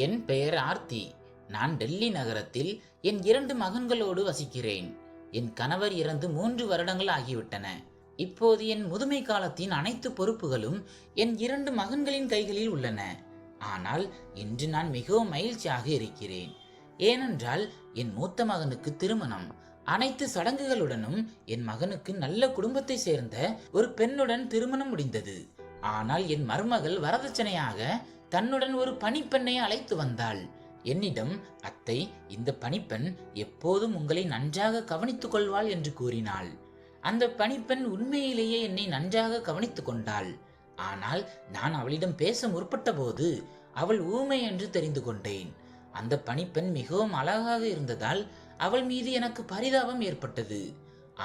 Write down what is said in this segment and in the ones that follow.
என் பெயர் ஆர்த்தி. நான் டெல்லி நகரத்தில் என் 2 மகன்களோடு வசிக்கிறேன். என் கணவர் இறந்து 3 வருடங்கள் ஆகிவிட்டன. இப்போது என் முதுமை காலத்தின் அனைத்து பொறுப்புகளும் என் 2 மகன்களின் கைகளில் உள்ளன. ஆனால் இன்று நான் மிகவும் மகிழ்ச்சியாக இருக்கிறேன். ஏனென்றால் என் மூத்த மகனுக்கு திருமணம். அனைத்து சடங்குகளுடனும் என் மகனுக்கு நல்ல குடும்பத்தை சேர்ந்த ஒரு பெண்ணுடன் திருமணம் முடிந்தது. ஆனால் என் மருமகள் வரதட்சணையாக தன்னுடன் ஒரு பணிப்பெண்ணை அழைத்து வந்தாள். என்னிடம், அத்தை, இந்த பணிப்பெண் எப்போதும் உங்களை நன்றாக கவனித்துக் கொள்வாள் என்று கூறினாள். அந்த பணிப்பெண் உண்மையிலேயே என்னை நன்றாக கவனித்துக் கொண்டாள். ஆனால் நான் அவளிடம் பேச முற்பட்ட போது அவள் ஊமை என்று தெரிந்து கொண்டேன். அந்த பணிப்பெண் மிகவும் அழகாக இருந்ததால் அவள் மீது எனக்கு பரிதாபம் ஏற்பட்டது.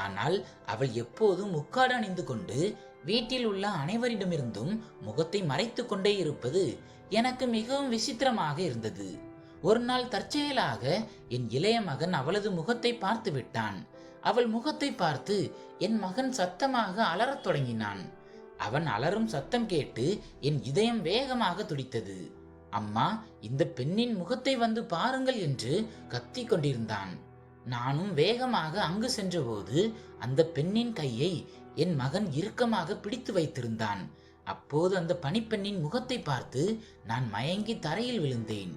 ஆனால் அவள் எப்போதும் முக்காடு அணிந்து கொண்டு வீட்டில் உள்ள அனைவரிடமிருந்தும் முகத்தை மறைத்து கொண்டே இருப்பது எனக்கு மிகவும் விசித்திரமாக இருந்தது. ஒரு நாள் தற்செயலாக என் இளைய மகன் அவளது முகத்தை பார்த்து விட்டான். அவள் முகத்தை பார்த்து என் மகன் சத்தமாக அலறத் தொடங்கினான். அவன் அலறும் சத்தம் கேட்டு என் இதயம் வேகமாக துடித்தது. அம்மா, இந்த பெண்ணின் முகத்தை வந்து பாருங்கள் என்று கத்திக் கொண்டிருந்தான். நானும் வேகமாக அங்கு சென்றபோது அந்த பெண்ணின் கையை என் மகன் இறுக்கமாக பிடித்து வைத்திருந்தான். அப்போது அந்த பணிப்பெண்ணின் முகத்தை பார்த்து நான் மயங்கி தரையில் விழுந்தேன்.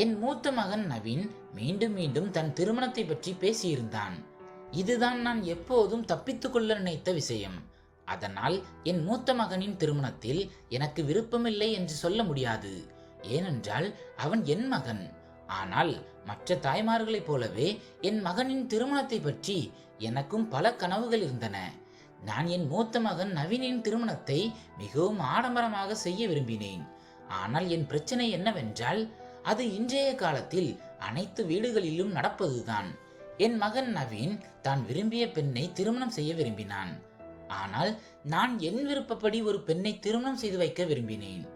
என் மூத்த மகன் நவீன் மீண்டும் மீண்டும் தன் திருமணத்தை பற்றி பேசியிருந்தான். இதுதான் நான் எப்போதும் தப்பித்துக் கொள்ள நினைத்த விஷயம். அதனால் என் மூத்த மகனின் திருமணத்தில் எனக்கு விருப்பமில்லை என்று சொல்ல முடியாது. ஏனென்றால் அவன் என் மகன். ஆனால் மற்ற தாய்மார்களைப் போலவே என் மகனின் திருமணத்தை பற்றி எனக்கும் பல கனவுகள் இருந்தன. நான் என் மூத்த மகன் நவீனின் திருமணத்தை மிகவும் ஆடம்பரமாக செய்ய விரும்பினேன். ஆனால் என் பிரச்சனை என்னவென்றால், அது இன்றைய காலத்தில் அனைத்து வீடுகளிலும் நடப்பதுதான். என் மகன் நவீன் தான் விரும்பிய பெண்ணை திருமணம் செய்ய விரும்பினான். ஆனால் நான் என் விருப்பப்படி ஒரு பெண்ணை திருமணம் செய்து வைக்க விரும்பினேன்.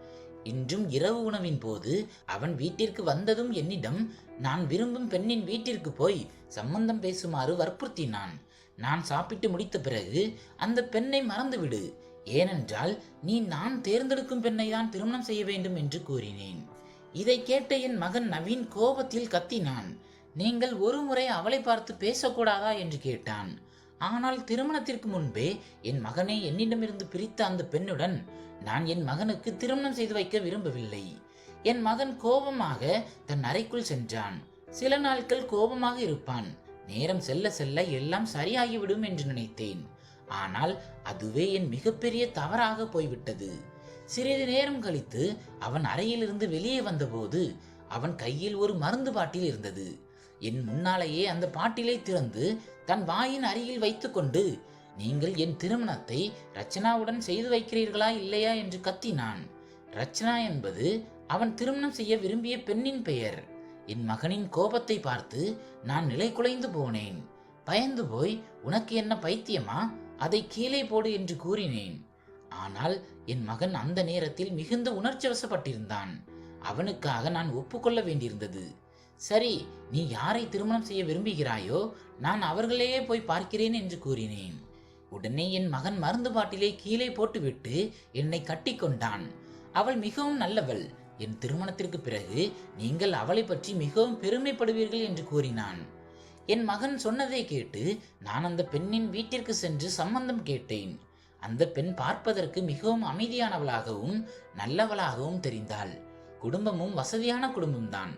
இன்றும் இரவு உணவின் போது அவன் வீட்டிற்கு வந்ததும் என்னிடம் நான் விரும்பும் பெண்ணின் வீட்டிற்கு போய் சம்பந்தம் பேசுமாறு வற்புறுத்தினான். நான் சாப்பிட்டு முடித்த பிறகு அந்த பெண்ணை மறந்துவிடு, ஏனென்றால் நீ நான் தேர்ந்தெடுக்கும் பெண்ணை தான் திருமணம் செய்ய வேண்டும் என்று கூறினேன். இதை கேட்ட என் மகன் நவீன் கோபத்தில் கத்தினான். நீங்கள் ஒரு முறை அவளை பார்த்து பேசக்கூடாதா என்று கேட்டான். ஆனால் திருமணத்திற்கு முன்பே என் மகனை என்னிடமிருந்து பிரித்த அந்த பெண்ணுடன் நான் என் மகனுக்கு திருமணம் செய்து வைக்க விரும்பவில்லை. என் மகன் கோபமாக தன் அறைக்குள் சென்றான். சில நாட்கள் கோபமாக இருப்பான். நேரம் செல்ல செல்ல எல்லாம் சரியாகிவிடும் என்று நினைத்தேன். ஆனால் அதுவே என் மிகப்பெரிய தவறாக போய்விட்டது. சிறிது நேரம் கழித்து அவன் அறையிலிருந்து வெளியே வந்தபோது அவன் கையில் ஒரு மருந்து பாட்டில் இருந்தது. என் முன்னாலேயே அந்த பாட்டிலை திறந்து தன் வாயின் அருகில் வைத்துக்கொண்டு, நீங்கள் என் திருமணத்தை ரச்சனாவுடன் செய்து வைக்கிறீர்களா இல்லையா என்று கத்தினான். ரச்சனா என்பது அவன் திருமணம் செய்ய விரும்பிய பெண்ணின் பெயர். என் மகனின் கோபத்தை பார்த்து நான் நிலை குலைந்து போனேன். பயந்து போய், உனக்கு என்ன பைத்தியமா, அதை கீழே போடு என்று கூறினேன். ஆனால் என் மகன் அந்த நேரத்தில் மிகுந்த உணர்ச்சி வசப்பட்டிருந்தான். அவனுக்காக நான் ஒப்புக்கொள்ள வேண்டியிருந்தது. சரி, நீ யாரை திருமணம் செய்ய விரும்புகிறாயோ நான் அவர்களையே போய் பார்க்கிறேன் என்று கூறினேன். உடனே என் மகன் மருந்து பாட்டிலை கீழே போட்டுவிட்டு என்னை கட்டி கொண்டான். அவள் மிகவும் நல்லவள். என் திருமணத்திற்கு பிறகு நீங்கள் அவளை பற்றி மிகவும் பெருமைப்படுவீர்கள் என்று கூறினான். என் மகன் சொன்னதை கேட்டு நான் அந்த பெண்ணின் வீட்டிற்கு சென்று சம்பந்தம் கேட்டேன். அந்த பெண் பார்ப்பதற்கு மிகவும் அமைதியானவளாகவும் நல்லவளாகவும் தெரிந்தாள். குடும்பமும் வசதியான குடும்பம்தான்.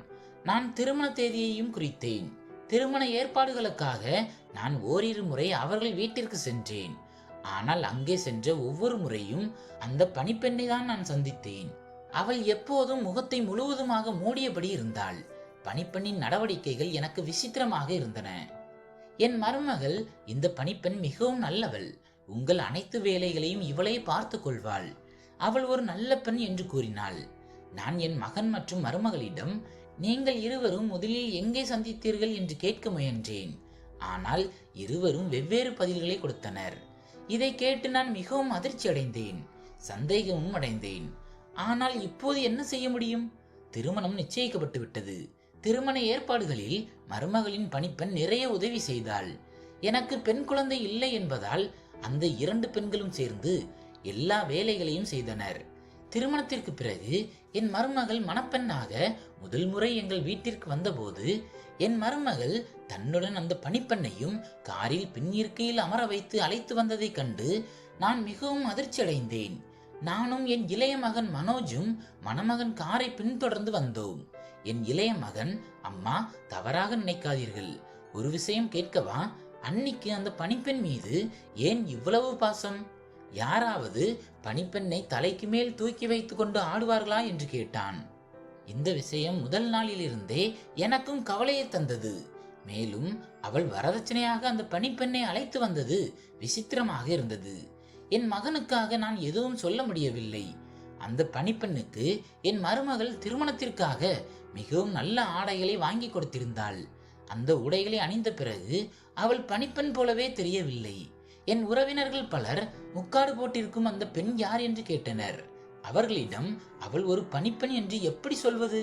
நான் திருமண தேதியையும் குறித்தேன். திருமண ஏற்பாடுகளுக்காக நான் ஓரிரு முறை அவர்கள் வீட்டிற்கு சென்றேன். ஆனால் அங்கே சென்ற ஒவ்வொரு முறையும் அந்த பணிப்பெண்ணை தான் நான் சந்தித்தேன். அவள் எப்போதும் முகத்தை முழுவதுமாக மூடியபடி இருந்தாள். பணிப்பெண்ணின் நடவடிக்கைகள் எனக்கு விசித்திரமாக இருந்தன. என் மருமகள், இந்த பணிப்பெண் மிகவும் நல்லவள். உங்கள் அனைத்து வேலைகளையும் இவளே பார்த்து கொள்வாள். அவள் ஒரு நல்ல பெண் என்று கூறினாள். நான் என் மகன் மற்றும் மருமகளிடம், நீங்கள் இருவரும் முதலில் எங்கே சந்தித்தீர்கள் என்று கேட்க முயன்றேன். ஆனால் இருவரும் வெவ்வேறு பதில்களை கொடுத்தனர். இதை கேட்டு நான் மிகவும் அதிர்ச்சி அடைந்தேன், சந்தேகமும் அடைந்தேன். ஆனால் இப்போது என்ன செய்ய முடியும்? திருமணம் நிச்சயிக்கப்பட்டு விட்டது. திருமண ஏற்பாடுகளில் மருமகளின் பணிப்பெண் நிறைய உதவி செய்தாள். எனக்கு பெண் குழந்தை இல்லை என்பதால் அந்த 2 பெண்களும் சேர்ந்து எல்லா வேலைகளையும் செய்தனர். திருமணத்திற்கு பிறகு என் மருமகள் மணப்பெண்ணாக முதல் முறை எங்கள் வீட்டிற்கு வந்தபோது என் மருமகள் தன்னுடன் அந்த பணிப்பெண்ணையும் காரில் பின் இருக்கையில் அமர வைத்து அழைத்து வந்ததைக் கண்டு நான் மிகவும் அதிர்ச்சி அடைந்தேன். நானும் என் இளைய மகன் மனோஜும் மணமகன் காரை பின்தொடர்ந்து வந்தோம். என் இளைய மகன், அம்மா தவறாக நினைக்காதீர்கள், ஒரு விஷயம் கேட்கவா? அன்னிக்கு அந்த பணிப்பெண் மீது ஏன் இவ்வளவு பாசம்? யாராவது பணிப்பெண்ணை தலைக்கு மேல் தூக்கி வைத்து கொண்டு ஆடுவார்களா என்று கேட்டான். இந்த விஷயம் முதல் நாளிலிருந்தே எனக்கும் கவலையை தந்தது. மேலும் அவள் வரதட்சணையாக அந்த பணிப்பெண்ணை அழைத்து வந்தது விசித்திரமாக இருந்தது. என் மகனுக்காக நான் எதுவும் சொல்ல முடியவில்லை. அந்த பணிப்பெண்ணுக்கு என் மருமகள் திருமணத்திற்காக மிகவும் நல்ல ஆடைகளை வாங்கி கொடுத்திருந்தாள். அந்த உடைகளை அணிந்த பிறகு அவள் பணிப்பெண் போலவே தெரியவில்லை. என் உறவினர்கள் பலர் முக்காடு போட்டிருக்கும் அந்த பெண் யார் என்று கேட்டனர். அவர்களிடம் அவள் ஒரு பணிப்பெண் என்று எப்படி சொல்வது?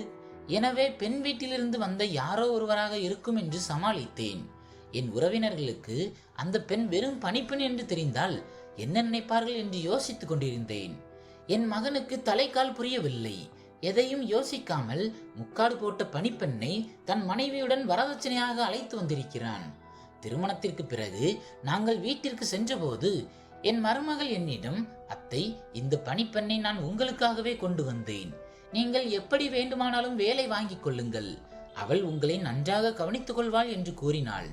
எனவே பெண் வீட்டிலிருந்து வந்த யாரோ ஒருவராக இருக்கும் என்று சமாளித்தேன். என் உறவினர்களுக்கு அந்த பெண் வெறும் பணிப்பெண் என்று தெரிந்தால் என்ன நினைப்பார்கள் என்று யோசித்துக் கொண்டிருந்தேன். என் மகனுக்கு தலைக்கால் புரியவில்லை. எதையும் யோசிக்காமல் முக்காடு போட்ட பணிப்பெண்ணை தன் மனைவியுடன் வரதட்சணையாக அழைத்து வந்திருக்கிறான். திருமணத்திற்கு பிறகு நாங்கள் வீட்டிற்கு சென்றபோது என் மருமகள் என்னிடம், அத்தை, இந்த பணிப்பெண்ணை நான் உங்களுக்காகவே கொண்டு வந்தேன். நீங்கள் எப்படி வேண்டுமானாலும் வேலை வாங்கிக் கொள்ளுங்கள், அவள் உங்களை நன்றாக கவனித்துக் கொள்வாள் என்று கூறினாள்.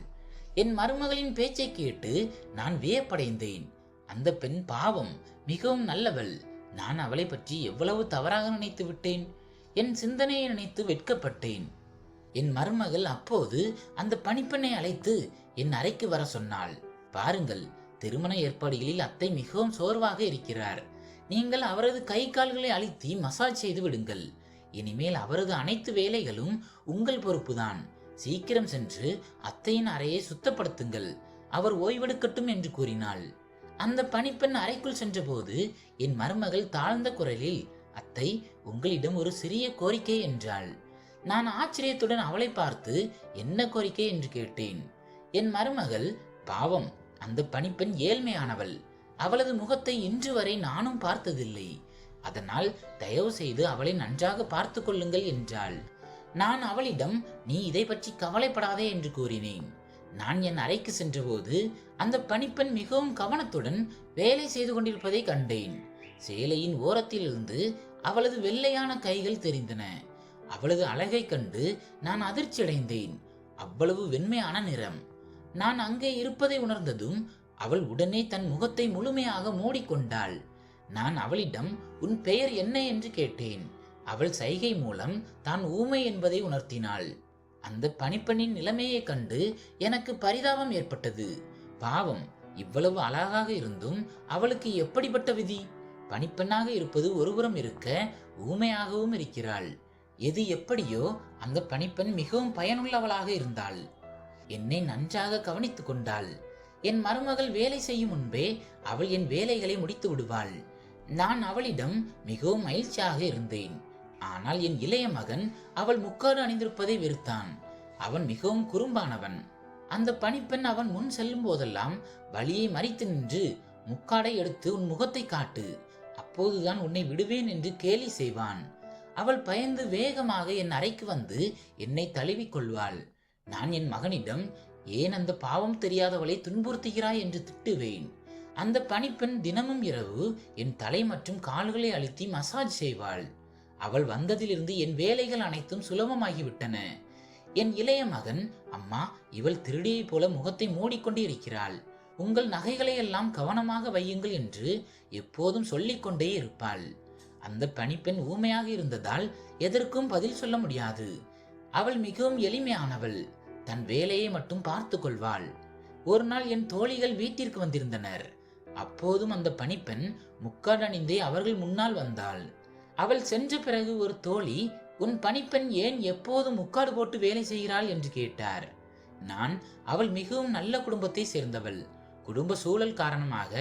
என் மருமகளின் பேச்சை கேட்டு நான் வியப்படைந்தேன். அந்த பெண் பாவம், மிகவும் நல்லவள். நான் அவளை பற்றி எவ்வளவு தவறாக நினைத்து விட்டேன். என் சிந்தனையை நினைத்து வெட்கப்பட்டேன். என் மருமகள் அப்போது அந்த பணிப்பெண்ணை அழைத்து என் அறைக்கு வர சொன்னாள். பாருங்கள், திருமண ஏற்பாடுகளில் அத்தை மிகவும் சோர்வாக இருக்கிறார். நீங்கள் அவரது கை கால்களை அழுத்தி மசாஜ் செய்து விடுங்கள். இனிமேல் அவரது அனைத்து வேலைகளும் உங்கள் பொறுப்புதான். சீக்கிரம் சென்று அத்தையின் அறையை சுத்தப்படுத்துங்கள், அவர் ஓய்வெடுக்கட்டும் என்று கூறினாள். அந்த பணிப்பெண் அறைக்குள் சென்றபோது என் மருமகள் தாழ்ந்த குரலில், அத்தை, உங்களிடம் ஒரு சிறிய கோரிக்கை என்றாள். நான் ஆச்சரியத்துடன் அவளை பார்த்து என்ன கோரிக்கை என்று கேட்டேன். என் மருமகள், பாவம், அந்த பணிப்பெண் ஏழ்மையானவள். அவளது முகத்தை இன்று வரை நானும் பார்த்ததில்லை. அதனால் தயவு செய்து அவளை நன்றாக பார்த்து கொள்ளுங்கள் என்றாள். நான் அவளிடம், நீ இதை பற்றி கவலைப்படாதே என்று கூறினேன். நான் என் அறைக்கு சென்றபோது அந்த பணிப்பெண் மிகவும் கவனத்துடன் வேலை செய்து கொண்டிருப்பதை கண்டேன். சேலையின் ஓரத்திலிருந்து அவளது வெள்ளையான கைகள் தெரிந்தன. அவளது அழகை கண்டு நான் அதிர்ச்சி அடைந்தேன். அவ்வளவு வெண்மையான நிறம். நான் அங்கே இருப்பதை உணர்ந்ததும் அவள் உடனே தன் முகத்தை முழுமையாக மூடிக்கொண்டாள். நான் அவளிடம், உன் பெயர் என்ன என்று கேட்டேன். அவள் சைகை மூலம் தான் ஊமை என்பதை உணர்த்தினாள். அந்த பணிப்பெண்ணின் நிலைமையை கண்டு எனக்கு பரிதாபம் ஏற்பட்டது. பாவம், இவ்வளவு அழகாக இருந்தும் அவளுக்கு எப்படிப்பட்ட விதி! பணிப்பெண்ணாக இருப்பது ஒருபுறம் இருக்க ஊமையாகவும் இருக்கிறாள். எது எப்படியோ அந்த பணிப்பெண் மிகவும் பயனுள்ளவளாக இருந்தாள். என்னை நன்றாக கவனித்துக் கொண்டாள். என் மருமகள் வேலை செய்யும் முன்பே அவள் என் வேலைகளை முடித்து விடுவாள். நான் அவளிடம் மிகவும் மகிழ்ச்சியாக இருந்தேன். ஆனால் என் இளைய மகன் அவள் முக்காடு அணிந்திருப்பதை வெறுத்தான். அவன் மிகவும் குறும்பானவன். அந்த பணிப்பெண் அவன் முன் செல்லும் போதெல்லாம் வழியை மறித்து நின்று, முக்காடை எடுத்து உன் முகத்தை காட்டு, அப்போதுதான் உன்னை விடுவேன் என்று கேலி செய்வான். அவள் பயந்து வேகமாக என் அறைக்கு வந்து என்னை தழுவிக் கொள்வாள். நான் என் மகனிடம், ஏன் அந்த பாவம் தெரியாதவளை துன்புறுத்துகிறாய் என்று திட்டுவேன். அந்த பணிப்பெண் தினமும் இரவு என் தலை மற்றும் கால்களை அழுத்தி மசாஜ் செய்வாள். அவள் வந்ததிலிருந்து என் வேலைகள் அனைத்தும் சுலபமாகிவிட்டன. என் இளைய மகன், அம்மா, இவள் திருடியை போல முகத்தை மூடிக்கொண்டே இருக்கிறாள், உங்கள் நகைகளை எல்லாம் கவனமாக வையுங்கள் என்று எப்போதும் சொல்லிக்கொண்டே இருப்பாள். அந்த பணிப்பெண் ஊமையாக இருந்ததால் எதற்கும் பதில் சொல்ல முடியாது. அவள் மிகவும் எளிமையானவள். தன் வேலையை மட்டும் பார்த்து கொள்வாள். ஒரு நாள் என் தோழிகள் வீட்டிற்கு வந்திருந்தனர். அப்போதும் அந்த பணிப்பெண் முக்காடு அணிந்தே அவர்கள் முன்னால் வந்தாள். அவள் சென்ற பிறகு ஒரு தோழி, உன் பணிப்பெண் ஏன் எப்போதும் முக்காடு போட்டு வேலை செய்கிறாள் என்று கேட்டார். நான், அவள் மிகவும் நல்ல குடும்பத்தை சேர்ந்தவள். குடும்ப சூழல் காரணமாக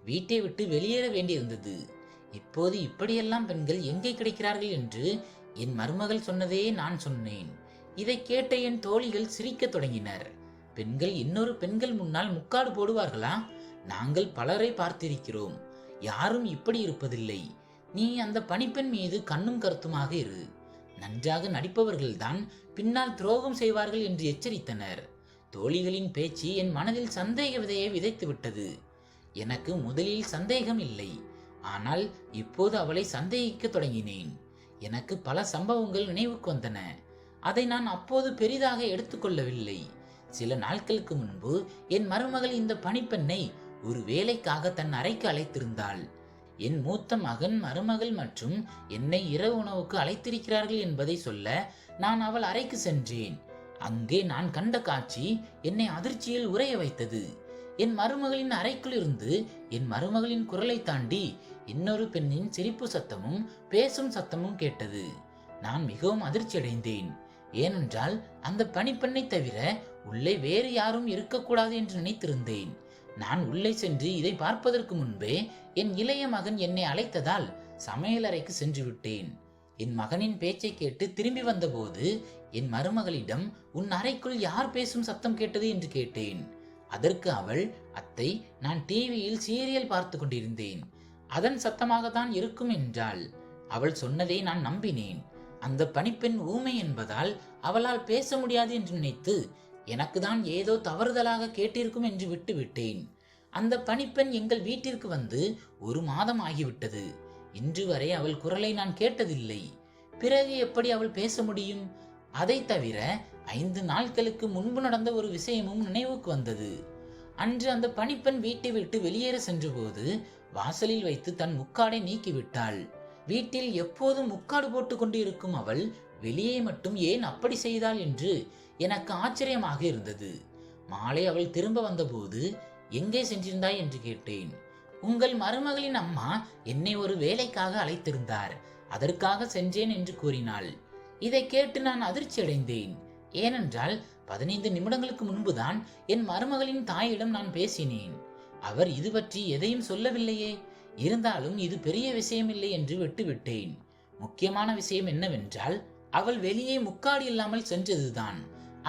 வீட்டை விட்டு வெளியேற வேண்டியிருந்தது. இப்போது இப்படியெல்லாம் பெண்கள் எங்கே கிடைக்கிறார்கள் என்று என் மருமகள் சொன்னதே நான் சொன்னேன். இதை கேட்ட என் தோழிகள் சிரிக்க தொடங்கினர். பெண்கள் இன்னொரு பெண்கள் முன்னால் முக்காடு போடுவார்களா? நாங்கள் பலரை பார்த்திருக்கிறோம். யாரும் இப்படி இருப்பதில்லை. நீ அந்த பணிப்பெண் மீது கண்ணும் கருத்துமாக இரு. நன்றாக நடிப்பவர்கள்தான் பின்னால் துரோகம் செய்வார்கள் என்று எச்சரித்தனர். தோழிகளின் பேச்சு என் மனதில் சந்தேக விதையை விதைத்து விட்டது. எனக்கு முதலில் சந்தேகம் இல்லை, ஆனால் இப்போது அவளை சந்தேகிக்க தொடங்கினேன். எனக்கு பல சம்பவங்கள் நினைவுக்கு வந்தன. அதை நான் அப்போது பெரிதாக எடுத்துக்கொள்ளவில்லை. சில நாட்களுக்கு முன்பு என் மருமகள் இந்த பணிப்பெண்ணை ஒரு வேலைக்காக தன் அறைக்கு அழைத்திருந்தாள். என் மூத்த மகன், மருமகள் மற்றும் என்னை இரவு உணவுக்கு அழைத்திருக்கிறார்கள் என்பதை சொல்ல நான் அவள் அறைக்கு சென்றேன். அங்கே நான் கண்ட காட்சி என்னை அதிர்ச்சியில் உறைய வைத்தது. என் மருமகளின் அறைக்குள் இருந்து என் மருமகளின் குரலை தாண்டி இன்னொரு பெண்ணின் சிரிப்பு சத்தமும் பேசும் சத்தமும் கேட்டது. நான் மிகவும் அதிர்ச்சி அடைந்தேன். ஏனென்றால் அந்த பணிப்பெண்ணை தவிர உள்ளே வேறு யாரும் இருக்கக்கூடாது என்று நினைத்திருந்தேன். நான் உள்ளே சென்று இதை பார்ப்பதற்கு முன்பே என் இளைய மகன் என்னை அழைத்ததால் சமையலறைக்கு சென்று விட்டேன். என் மகனின் பேச்சை கேட்டு திரும்பி வந்தபோது என் மருமகளிடம், உன் அறைக்குள் யார் பேசும் சத்தம் கேட்டது என்று கேட்டேன். அதற்கு அவள், அத்தை, நான் டிவியில் சீரியல் பார்த்து கொண்டிருந்தேன், அதன் சத்தமாகத்தான் இருக்கும் என்றாள். அவள் சொன்னதை நான் நம்பினேன். அந்த பணிப்பெண் ஊமை என்பதால் அவளால் பேச முடியாது என்று நினைத்து எனக்கு தான் ஏதோ தவறுதலாக கேட்டிருக்கும் என்று விட்டுவிட்டேன். அந்த பணிப்பெண் எங்கள் வீட்டிற்கு வந்து 1 மாதம் ஆகிவிட்டது. இன்று வரை அவள் குரலை நான் கேட்டதில்லை. பிறகு எப்படி அவள் பேச முடியும்? அதை தவிர 5 நாட்களுக்கு முன்பு நடந்த ஒரு விஷயமும் நினைவுக்கு வந்தது. அன்று அந்த பணிப்பெண் வீட்டை விட்டு வெளியேற சென்றபோது வாசலில் வைத்து தன் முக்காடை நீக்கிவிட்டாள். வீட்டில் எப்போதும் முக்காடு போட்டு கொண்டு இருக்கும் அவள் வெளியே மட்டும் ஏன் அப்படி செய்தாள் என்று எனக்கு ஆச்சரியமாக இருந்தது. மாலை அவள் திரும்ப வந்தபோது, எங்கே சென்றிருந்தாய் என்று கேட்டேன். உங்கள் மருமகளின் அம்மா என்னை ஒரு வேலைக்காக அழைத்திருந்தார், அதற்காக சென்றேன் என்று கூறினாள். இதை கேட்டு நான் அதிர்ச்சி அடைந்தேன். ஏனென்றால் 15 நிமிடங்களுக்கு முன்புதான் என் மருமகளின் தாயிடம் நான் பேசினேன். அவர் இது பற்றி எதையும் சொல்லவில்லையே. இருந்தாலும் இது பெரிய விஷயமில்லை என்று விட்டுவிட்டேன். முக்கியமான விஷயம் என்னவென்றால், அவள் வெளியே முக்காடு இல்லாமல் சென்றதுதான்.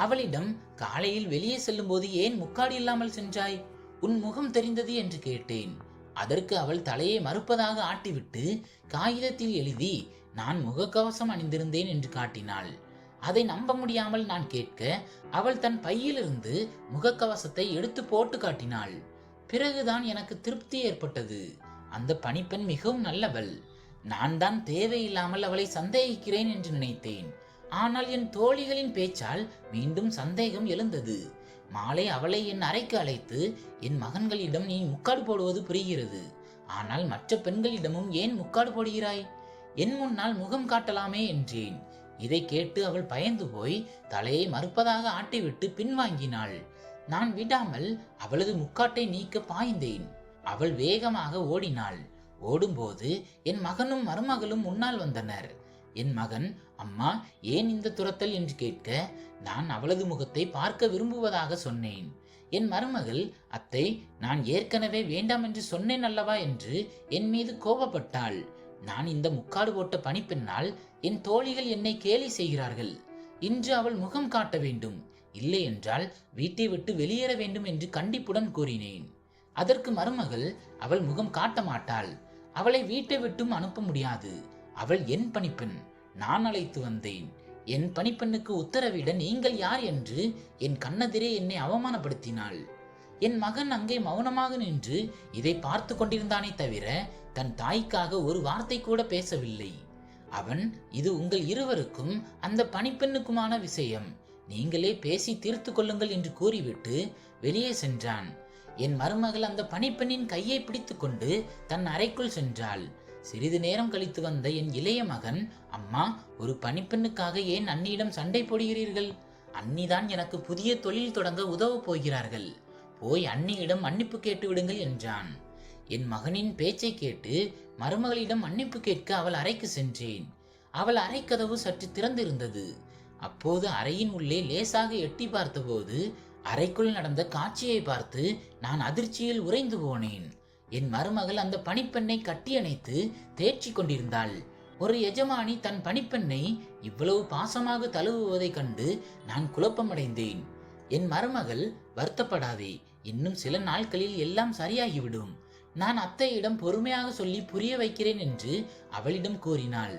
அவளிடம், காலையில் வெளியே செல்லும் போது ஏன் முக்காடு இல்லாமல் சென்றாய்? உன் முகம் தெரிந்தது என்று கேட்டேன். அதற்கு அவள் தலையை மறுப்பதாக ஆட்டிவிட்டு காகிதத்தில் எழுதி நான் முகக்கவசம் அணிந்திருந்தேன் என்று காட்டினாள். அதை நம்ப முடியாமல் நான் கேட்க அவள் தன் பையிலிருந்து முகக்கவசத்தை எடுத்து போட்டு காட்டினாள். பிறகுதான் எனக்கு திருப்தி ஏற்பட்டது. அந்த பணிப்பெண் மிகவும் நல்லவள். நான் தான் தேவையில்லாமல் அவளை சந்தேகிக்கிறேன் என்று நினைத்தேன். ஆனால் என் தோழிகளின் பேச்சால் மீண்டும் சந்தேகம் எழுந்தது. மாலை அவளை என் அறைக்கு அழைத்து, என் மகன்களிடம் நீ முக்காடு போடுவது புரிகிறது, ஆனால் மற்ற பெண்களிடமும் ஏன் முக்காடு போடுகிறாய்? என் முன்னால் முகம் காட்டலாமே என்றேன். இதை கேட்டு அவள் பயந்து போய் தலையை மறுப்பதாக ஆட்டிவிட்டு பின்வாங்கினாள். நான் விடாமல் அவளது முக்காட்டை நீக்க பாய்ந்தேன். அவள் வேகமாக ஓடினாள். ஓடும்போது என் மகனும் மருமகளும் முன்னால் வந்தனர். என் மகன், அம்மா ஏன் இந்த துரத்தல் என்று கேட்க நான் அவளது முகத்தை பார்க்க விரும்புவதாக சொன்னேன். என் மருமகள், அத்தை, நான் ஏற்கனவே வேண்டாம் என்று சொன்னேன் அல்லவா என்று என் மீது கோபப்பட்டாள். நான் இந்த முக்காடு போட்ட பணிப்பெண்ணால் என் தோழிகள் என்னை கேலி செய்கிறார்கள். இன்று அவள் முகம் காட்ட வேண்டும், இல்லை என்றால் வீட்டை விட்டு வெளியேற வேண்டும் என்று கண்டிப்புடன் கூறினேன். அதற்கு மருமகள், அவள் முகம் காட்ட மாட்டாள், அவளை வீட்டை விட்டும் அனுப்ப முடியாது, அவள் என் பணிப்பெண், நான் அழைத்து வந்தேன். என் பணிப்பெண்ணுக்கு உத்தரவிட நீங்கள் யார் என்று என் கண்ணெதிரே என்னை அவமானப்படுத்தினாள். என் மகன் அங்கே மௌனமாக நின்று இதை பார்த்து கொண்டிருந்தானே தவிர தன் தாய்க்காக ஒரு வார்த்தை கூட பேசவில்லை. அவன், இது உங்கள் இருவருக்கும் அந்த பணிப்பெண்ணுக்குமான விஷயம், நீங்களே பேசி தீர்த்து கொள்ளுங்கள் என்று கூறிவிட்டு வெளியே சென்றான். என் மருமகள் அந்த பணிப்பெண்ணின் கையை பிடித்து கொண்டு தன் அறைக்குள் சென்றாள். சிறிது நேரம் கழித்து வந்த என் இளைய மகன், அம்மா, ஒரு பணிப்பெண்ணுக்காக ஏன் அண்ணியிடம் சண்டை போடுகிறீர்கள்? அண்ணிதான் எனக்கு புதிய தொழில் தொடங்க உதவப் போகிறார்கள், போய் அண்ணியிடம் மன்னிப்பு கேட்டு விடுங்கள் என்றான். என் மகனின் பேச்சை கேட்டு மருமகளிடம் மன்னிப்பு கேட்க அவள் அறைக்கு சென்றேன். அவள் அறைக்கதவு சற்று திறந்திருந்தது. அப்போது அறையின் உள்ளே லேசாக எட்டி பார்த்தபோது அறைக்குள் நடந்த காட்சியை பார்த்து நான் அதிர்ச்சியில் உறைந்து போனேன். என் மருமகள் அந்த பணிப்பெண்ணை கட்டியணைத்து தேற்றி கொண்டிருந்தாள். ஒரு எஜமானி தன் பணிப்பெண்ணை இவ்வளவு பாசமாக தழுவுவதை கண்டு நான் குழப்பமடைந்தேன். என் மருமகள், வருத்தப்படாதே, இன்னும் சில நாட்களில் எல்லாம் சரியாகிவிடும், நான் அத்தையிடம் பொறுமையாக சொல்லி புரிய வைக்கிறேன் என்று அவளிடம் கூறினாள்.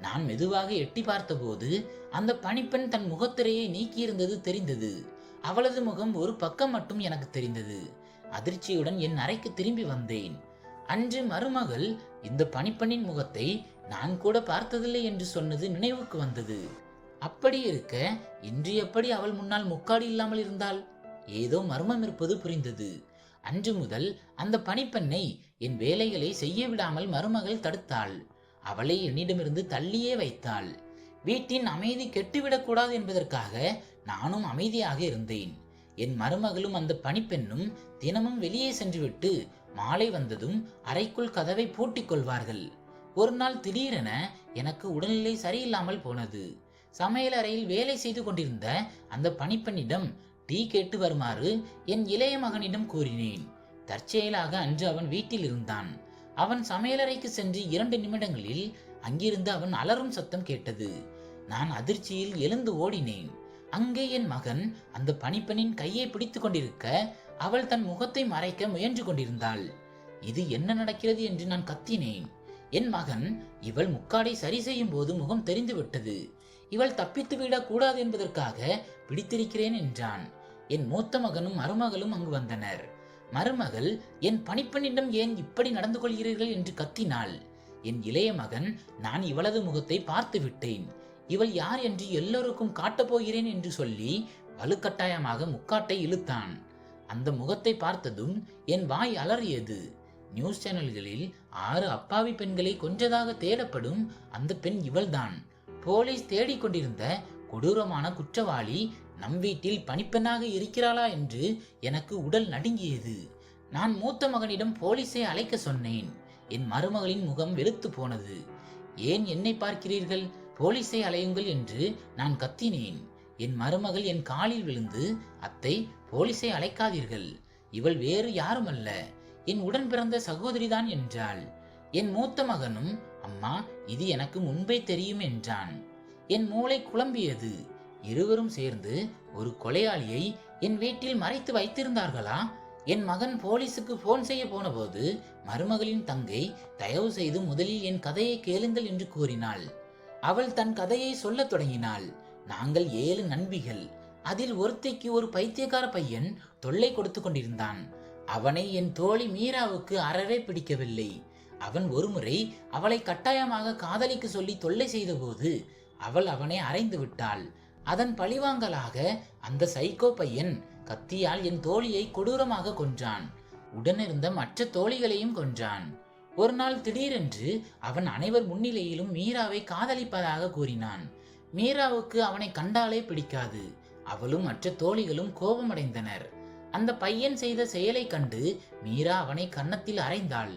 நான் மெதுவாக எட்டி பார்த்தபோது அந்த பணிப்பெண் தன் முகத்திரையை நீக்கியிருந்தது தெரிந்தது. அவளது முகம் ஒரு பக்கம் மட்டும் எனக்கு தெரிந்தது. அதிர்ச்சியுடன் என் அறைக்கு திரும்பி வந்தேன். அன்று மருமகள் இந்த பணிப்பெண்ணின் முகத்தை நான் கூட பார்த்ததில்லை என்று சொன்னது நினைவுக்கு வந்தது. அப்படி இருக்க இன்று எப்படி அவள் முன்னால் முக்காடு இல்லாமல் இருந்தாள்? ஏதோ மர்மம் இருப்பது புரிந்தது. அன்று முதல் அந்த பணிப்பெண்ணை என் வேலைகளை செய்ய விடாமல் மருமகள் தடுத்தாள். அவளை என்னிடமிருந்து தள்ளியே வைத்தாள். வீட்டின் அமைதி கெட்டுவிடக்கூடாது என்பதற்காக நானும் அமைதியாக இருந்தேன். என் மருமகளும் அந்த பணிப்பெண்ணும் தினமும் வெளியே சென்றுவிட்டு மாலை வந்ததும் அறைக்குள் கதவை பூட்டிக் கொள்வார்கள். ஒரு நாள் திடீரென எனக்கு உடல்நிலை சரியில்லாமல் போனது. சமையல் அறையில் வேலை செய்து கொண்டிருந்த அந்த பணிப்பெண்ணிடம் டீ கேட்டு வருமாறு என் இளைய மகனிடம் கூறினேன். தற்செயலாக அன்று அவன் வீட்டில் இருந்தான். அவன் சமையலறைக்கு சென்று 2 நிமிடங்களில் அங்கிருந்து அவன் அலறும் சத்தம் கேட்டது. நான் அதிர்ச்சியில் எழுந்து ஓடினேன். அங்கே என் மகன் அந்த பணிப்பெண்ணின் கையை பிடித்துக் கொண்டிருக்க அவள் தன் முகத்தை மறைக்க முயன்று கொண்டிருந்தாள். இது என்ன நடக்கிறது என்று நான் கத்தினேன். என் மகன் இவள் முக்காடை சரி செய்யும் போது முகம் தெரிந்து விட்டது. இவள் தப்பித்து விடக் கூடாது என்பதற்காக பிடித்திருக்கிறேன் என்றான். என் மூத்த மகனும் மருமகளும் அங்கு வந்தனர். மருமகள் என் பணிப்பெண்ணிடம் ஏன் இப்படி நடந்து கொள்கிறீர்கள் என்று கத்தினாள். என் இளைய மகன் நான் இவளது முகத்தை பார்த்து விட்டேன், இவள் யார் என்று எல்லோருக்கும் காட்டப் போகிறேன் என்று சொல்லி வலுக்கட்டாயமாக முக்காட்டை இழுத்தான். அந்த முகத்தை பார்த்ததும் என் வாய் அலறியது. நியூஸ் சேனல்களில் 6 அப்பாவி பெண்களை கொன்றதாக தேடப்படும் அந்த பெண் இவள்தான். போலீஸ் தேடிக்கொண்டிருந்த கொடூரமான குற்றவாளி நம் வீட்டில் பணிப்பெண்ணாக இருக்கிறாளா என்று எனக்கு உடல் நடுங்கியது. நான் மூத்த மகனிடம் போலீஸை அழைக்க சொன்னேன். என் மருமகளின் முகம் வெளுத்து போனது. ஏன் என்னை பார்க்கிறீர்கள், போலீஸை அழையுங்கள் என்று நான் கத்தினேன். என் மருமகள் என் காலில் விழுந்து, அத்தை, போலீஸை அழைக்காதீர்கள், இவள் வேறு யாருமல்ல, என் உடன் பிறந்த சகோதரிதான் என்றாள். என் மூத்த மகனும், அம்மா, இது எனக்கு முன்பே தெரியும் என்றான். என் மூளை குழம்பியது. இருவரும் சேர்ந்து ஒரு கொலையாளியை என் வீட்டில் மறைத்து வைத்திருந்தார்களா? என் மகன் போலீஸுக்கு போன் செய்ய போன போது மருமகளின் தங்கை தயவு செய்து முதலில் என் கதையை கேளுங்கள் என்று கூறினாள். அவள் தன் கதையை சொல்லத் தொடங்கினாள். நாங்கள் 7 நண்பிகள். அதில் ஒருத்தைக்கு ஒரு பைத்தியக்கார பையன் தொல்லை கொடுத்து கொண்டிருந்தான். அவனை என் தோழி மீராவுக்கு அறவே பிடிக்கவில்லை. அவன் ஒருமுறை அவளை கட்டாயமாக காதலிக்க சொல்லி தொல்லை செய்த போது அவள் அவனை அறைந்து விட்டாள். அதன் பழிவாங்கலாக அந்த சைக்கோ பையன் கத்தியால் என் தோழியை கொடூரமாக கொன்றான். உடனிருந்த மற்ற தோழிகளையும் கொன்றான். ஒரு நாள் திடீரென்று அவன் அனைவர் முன்னிலையிலும் மீராவை காதலிப்பதாக கூறினான். மீராவுக்கு அவனை கண்டாலே பிடிக்காது. அவளும் மற்ற தோழிகளும் கோபமடைந்தனர். அந்த பையன் செய்த செயலை கண்டு மீரா அவனை கன்னத்தில் அறைந்தாள்.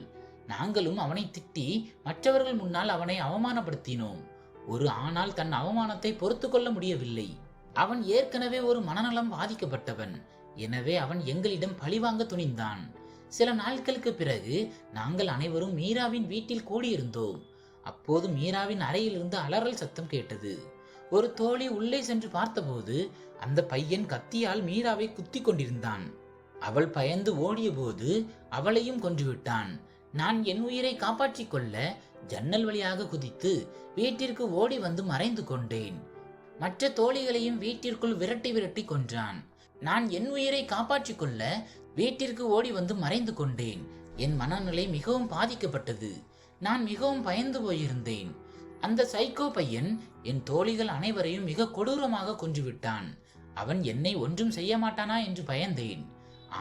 நாங்களும் அவனை திட்டி மற்றவர்கள் முன்னால் அவனை அவமானப்படுத்தினோம். ஒரு ஆணால் தன் அவமானத்தை பொறுத்து கொள்ள முடியவில்லை. அவன் ஏற்கனவே ஒரு மனநலம் பாதிக்கப்பட்டவன். எனவே அவன் எங்களிடம் பழிவாங்க துணிந்தான். சில நாட்களுக்கு பிறகு நாங்கள் அனைவரும் மீராவின் வீட்டில் கூடியிருந்தோம். அப்போது மீராவின் அறையிலிருந்து அலறல் சத்தம் கேட்டது. ஒரு தோழி உள்ளே சென்று பார்த்தபோது அந்த பையன் கத்தியால் மீராவை குத்தி கொண்டிருந்தான். அவள் பயந்து ஓடிய போது அவளையும் கொன்றுவிட்டான். நான் என் உயிரை காப்பாற்றிக் கொள்ள ஜன்னல் வழியாக குதித்து வீட்டிற்கு ஓடி வந்து மறைந்து கொண்டேன். மற்ற தோழிகளையும் வீட்டிற்குள் விரட்டி விரட்டி கொன்றான். நான் என் உயிரை காப்பாற்றிக் கொள்ள வீட்டிற்கு ஓடி வந்து மறைந்து கொண்டேன். என் மனநிலை மிகவும் பாதிக்கப்பட்டது. நான் மிகவும் பயந்து போயிருந்தேன். அந்த சைக்கோ பையன் என் தோழிகள் அனைவரையும் மிக கொடூரமாக கொன்றுவிட்டான். அவன் என்னை ஒன்றும் செய்ய மாட்டானா என்று பயந்தேன்.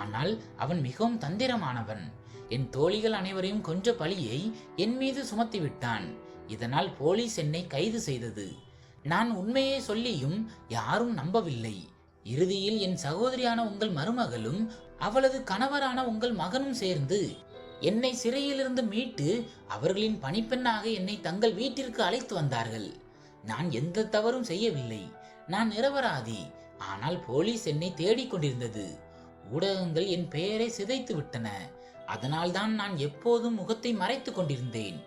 ஆனால் அவன் மிகவும் தந்திரமானவன். என் தோழிகள் அனைவரையும் கொன்ற பழியை என் மீது சுமத்தி விட்டான். இதனால் போலீஸ் என்னை கைது செய்தது. நான் உண்மையை சொல்லியும் யாரும் நம்பவில்லை. இறுதியில் என் சகோதரியான உங்கள் மருமகளும் அவளது கணவரான உங்கள் மகனும் சேர்ந்து என்னை சிறையிலிருந்து மீட்டு அவர்களின் பணிப்பெண்ணாக என்னை தங்கள் வீட்டிற்கு அழைத்து வந்தார்கள். நான் எந்த தவறும் செய்யவில்லை. நான் நிரபராதி. ஆனால் போலீஸ் என்னை தேடிக்கொண்டிருந்தது. ஊடகங்கள் என் பெயரை சிதைத்து விட்டன. அதனால்தான் நான் எப்போதும் முகத்தை மறைத்து கொண்டிருந்தேன்.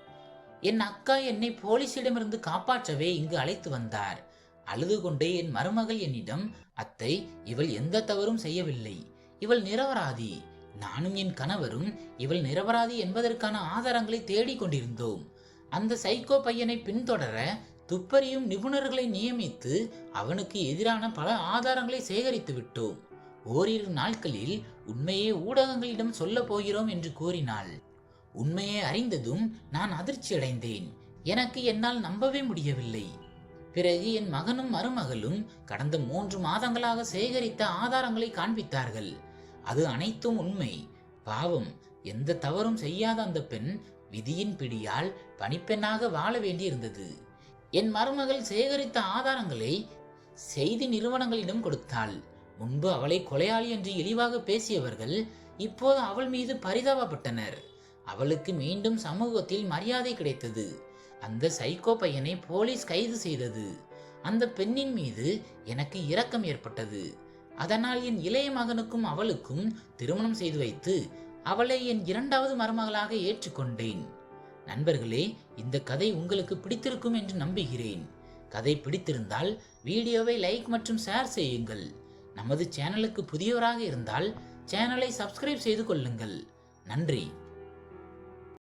என் அக்கா என்னை போலீசிடமிருந்து காப்பாற்றவே இங்கு அழைத்து வந்தார். அழுது கொண்டே என் மருமகள் என்னிடம், அத்தை, இவள் எந்த தவறும் செய்யவில்லை, இவள் நிரபராதி, நானும் என் கணவரும் இவள் நிரபராதி என்பதற்கான ஆதாரங்களை தேடிக் கொண்டிருந்தோம். அந்த சைக்கோ பையனை பின்தொடர துப்பறியும் நிபுணர்களை நியமித்து அவனுக்கு எதிரான பல ஆதாரங்களை சேகரித்து விட்டோம். ஓரிரு நாட்களில் உண்மையை ஊடகங்களிடம் சொல்ல போகிறோம் என்று கூறினாள். உண்மையை அறிந்ததும் நான் அதிர்ச்சியடைந்தேன். எனக்கு என்னால் நம்பவே முடியவில்லை. பிறகு என் மகனும் மருமகளும் கடந்த 3 மாதங்களாக சேகரித்த ஆதாரங்களை காண்பித்தார்கள். அது அனைத்தும் உண்மை. பாவம், எந்த தவறும் செய்யாத அந்த பெண் விதியின் பிடியால் பணிப்பெண்ணாக வாழ வேண்டியிருந்தது. என் மருமகள் சேகரித்த ஆதாரங்களை செய்தி நிறுவனங்களிடம் கொடுத்தாள். முன்பு அவளை கொலையாளி என்று இழிவாக பேசியவர்கள் இப்போது அவள் மீது பரிதாபப்பட்டனர். அவளுக்கு மீண்டும் சமூகத்தில் மரியாதை கிடைத்தது. அந்த சைக்கோ பையனை போலீஸ் கைது செய்தது. அந்த பெண்ணின் மீது எனக்கு இரக்கம் ஏற்பட்டது. அதனால் என் இளைய மகனுக்கும் அவளுக்கும் திருமணம் செய்து வைத்து அவளை என் 2வது மருமகளாக ஏற்றுக்கொண்டேன். நண்பர்களே, இந்த கதை உங்களுக்கு பிடித்திருக்கும் என்று நம்புகிறேன். கதை பிடித்திருந்தால் வீடியோவை லைக் மற்றும் ஷேர் செய்யுங்கள். நமது சேனலுக்கு புதியவராக இருந்தால் சேனலை சப்ஸ்கிரைப் செய்து கொள்ளுங்கள். நன்றி.